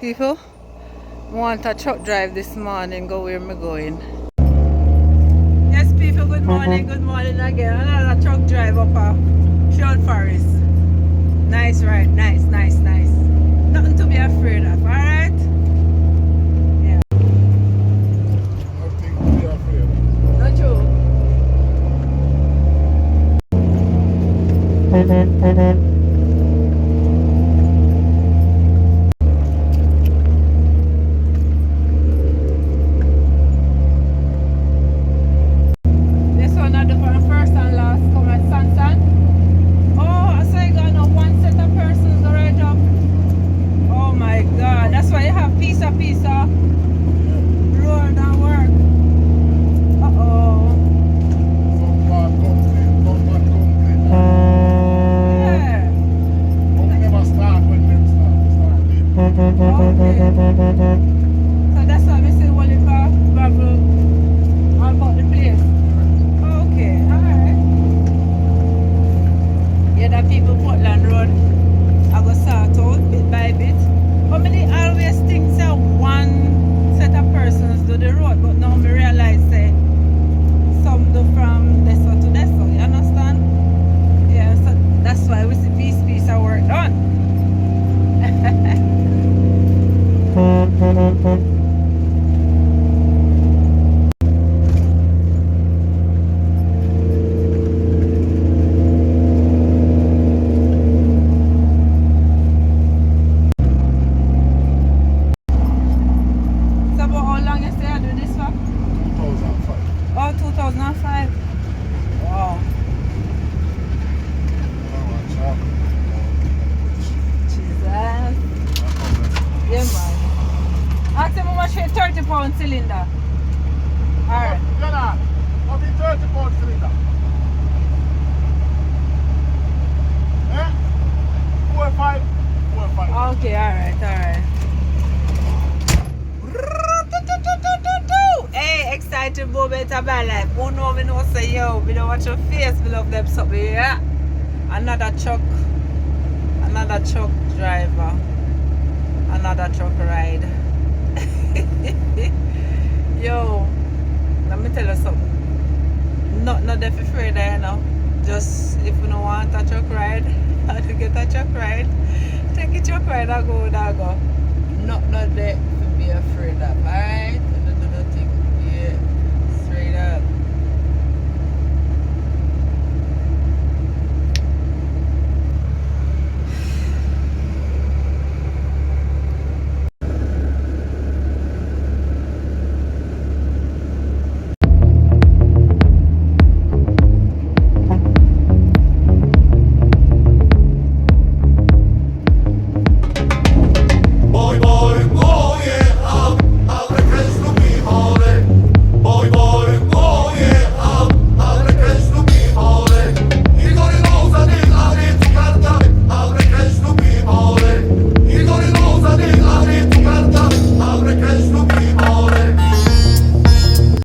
People want a truck drive this morning, go where me going. Yes, people, good morning again. Another truck drive up a Sean Forest. Nice ride, nice. Nothing to be afraid of, alright? Yeah. Nothing to be afraid of. Not true. This one not the first and last come at Sansan. Oh, I saw you got no one set of persons already up. Oh my god, that's why you have piece of road and work. Uh-oh. Some bad company. Yeah. But we never start when them start. Okay. So that's why we say only gravel all about the place. Okay, alright. Yeah, that people Portland Road I go sort out bit by bit. But me always think that one set of persons do the road, but now me realize say some do from this to this, you understand? Yeah, so that's why we see piece of work done. So about how long you stay I do this for? 2005. Oh, 2005. Wow. Jesus. Yeah, man. Ask him how much for a 30-pound cylinder. Alright. Ghana, what be 30 pound cylinder? Eh? 4-5? 4-5. Okay, alright. Hey, exciting moment of my life. Who know me know say yo, we don't watch your face, we love them something, yeah. Another truck driver. Another truck ride. Yo, let me tell you something. Not there for free there, you know. Just if you don't want a truck ride, how to get a truck ride, take a truck ride and go. Not there to be afraid of, alright?